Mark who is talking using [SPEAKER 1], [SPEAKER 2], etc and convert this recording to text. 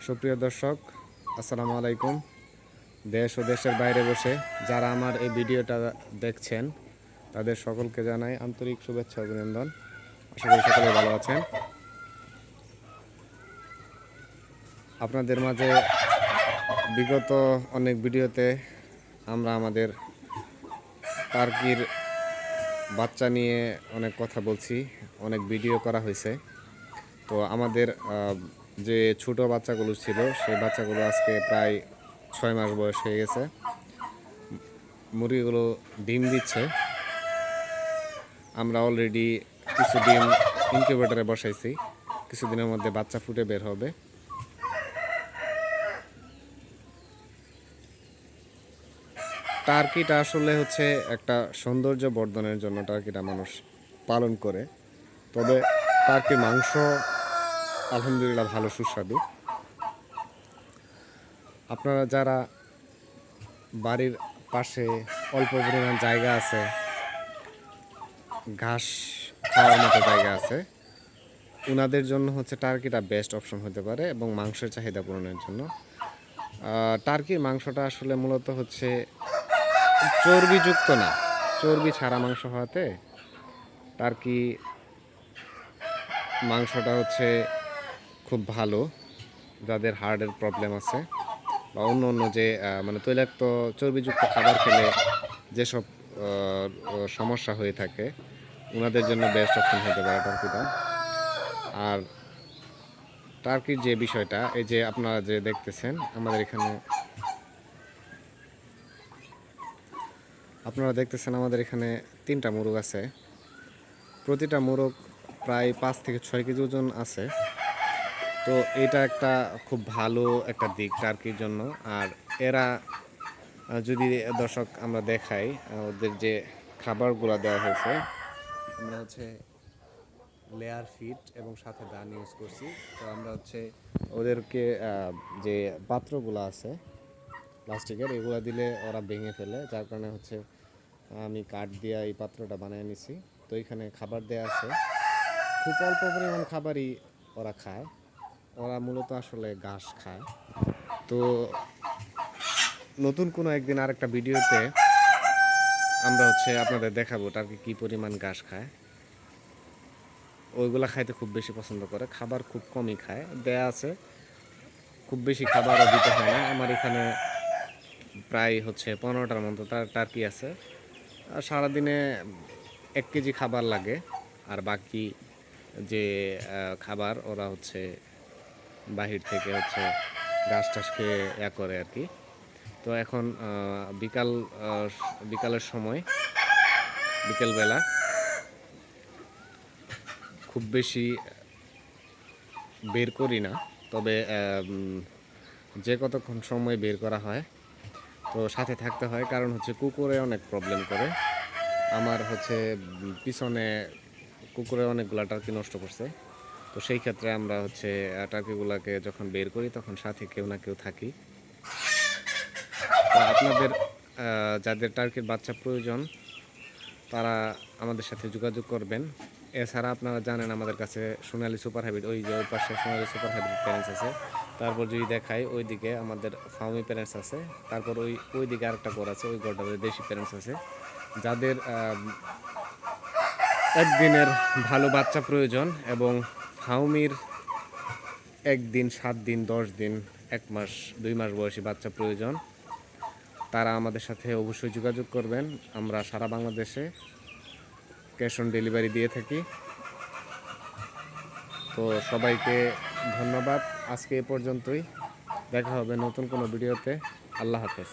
[SPEAKER 1] সুপ্রিয় দর্শক, আসসালামু আলাইকুম। দেশ ও দেশের বাইরে বসে যারা আমার এই ভিডিওটা দেখছেন তাদের সকলকে জানাই আন্তরিক শুভেচ্ছা অভিনন্দন। আশা করি সকলে ভালো আছেন। আপনাদের মাঝে বিগত অনেক ভিডিওতে আমরা আমাদের টার্কির বাচ্চা নিয়ে অনেক কথা বলছি, অনেক ভিডিও করা হয়েছে। তো আমাদের যে ছোট বাচ্চাগুলো ছিল সেই বাচ্চাগুলো আজকে প্রায় 6 মাস বয়স হয়ে গেছে। মুরগিগুলো ডিম দিচ্ছে। আমরা অলরেডি কিছু ডিম ইনকিউবেটরে বসাইছি, কিছুদিনের মধ্যে বাচ্চা ফুটে বের হবে। টার্কিটা আসলে হচ্ছে একটা সৌন্দর্য বর্ধনের জন্য টার্কিটা মানুষ পালন করে। তবে টার্কির মাংস আলহামদুলিল্লাহ ভালো সুস্বাদু। আপনারা যারা বাড়ির পাশে অল্প পরিমাণ জায়গা আছে, ঘাস খাওয়ার মতো জায়গা আছে, ওনাদের জন্য হচ্ছে টার্কিটা বেস্ট অপশন হতে পারে এবং মাংসের চাহিদা পূরণের জন্য। টার্কির মাংসটা আসলে মূলত হচ্ছে চর্বিযুক্ত না, চর্বি ছাড়া মাংস হওয়াতে টার্কি মাংসটা হচ্ছে খুব ভালো। যাদের হার্টের প্রবলেম আছে বা অন্য অন্য যে মানে তৈলাক্ত চর্বিযুক্ত খাবার খেলে যেসব সমস্যা হয়ে থাকে ওনাদের জন্য বেস্ট অপশন হতে পারে টার্কিটা। আর টার্কির যে বিষয়টা, এই যে আপনারা যে দেখতেছেন আমাদের এখানে, আপনারা দেখতেছেন আমাদের এখানে 3টা মোরগ আছে। প্রতিটা মোরগ প্রায় 5 থেকে 6 কেজি ওজন আছে। তো এটা একটা খুব ভালো একটা দিক টার্কির জন্য। আর এরা যদি দর্শক আমরা দেখাই, ওদের যে খাবারগুলো দেওয়া হয়েছে, আমরা হচ্ছে লেয়ার ফিট এবং সাথে দান ইউজ করছি। তো আমরা হচ্ছে ওদেরকে যে পাত্রগুলো আছে প্লাস্টিকের, এগুলো দিলে ওরা ভেঙে ফেলে, যার কারণে হচ্ছে আমি কাঠ দিয়ে এই পাত্রটা বানিয়ে নিছি। তো এখানে খাবার দেওয়া আছে, খুব অল্প পরিমাণ খাবারই ওরা খায়। ওরা মূলত আসলে ঘাস খায়। তো নতুন কোনো একদিন আরেকটা ভিডিওতে আমরা হচ্ছে আপনাদের দেখাবো টার্কি কী পরিমাণ ঘাস খায়। ওইগুলা খাইতে খুব বেশি পছন্দ করে, খাবার খুব কমই খায়। দেয়া আছে, খুব বেশি খাবারও দিতে হয় না। আমার এখানে প্রায় হচ্ছে 15টার মতো টার্কি আছে। আর সারাদিনে 1 কেজি খাবার লাগে, আর বাকি যে খাবার ওরা হচ্ছে বাহির থেকে হচ্ছে ঘাস টাস খেয়ে করে আর কি। তো এখন বিকালের সময়, বিকেলবেলা খুব বেশি বের করি না, তবে যে কতক্ষণ সময় বের করা হয় তো সাথে থাকতে হয়, কারণ হচ্ছে কুকুরে অনেক প্রবলেম করে। আমার হচ্ছে পিছনে কুকুরে অনেকগুলা টার্কি নষ্ট করছে। তো সেই ক্ষেত্রে আমরা হচ্ছে টার্কিগুলোকে যখন বের করি তখন সাথে কেউ না কেউ থাকি। তো আপনাদের যাদের টার্কির বাচ্চা প্রয়োজন তারা আমাদের সাথে যোগাযোগ করবেন। এছাড়া আপনারা জানেন আমাদের কাছে সোনালী সুপার হাইব্রিড, ওই যে ওই পাশে সোনালী সুপার হাইব্রিড প্যারেন্টস আছে। তারপর যদি দেখাই ওইদিকে আমাদের ফার্মি প্যারেন্টস আছে। তারপর ওইদিকে আরেকটা ঘর আছে, ওই ঘরটাতে দেশি প্যারেন্টস আছে। যাদের একদিনের ভালো বাচ্চা প্রয়োজন এবং ফার্মির 1 দিন, 7 দিন, 10 দিন, 1 মাস, 2 মাস বয়সী বাচ্চা প্রয়োজন, তারা আমাদের সাথে অবশ্যই যোগাযোগ করবেন। আমরা সারা বাংলাদেশে ক্যাশ অন ডেলিভারি দিয়ে থাকি। তো সবাইকে ধন্যবাদ। আজকে এ পর্যন্তই, দেখা হবে নতুন কোনো ভিডিওতে। আল্লাহ হাফেজ।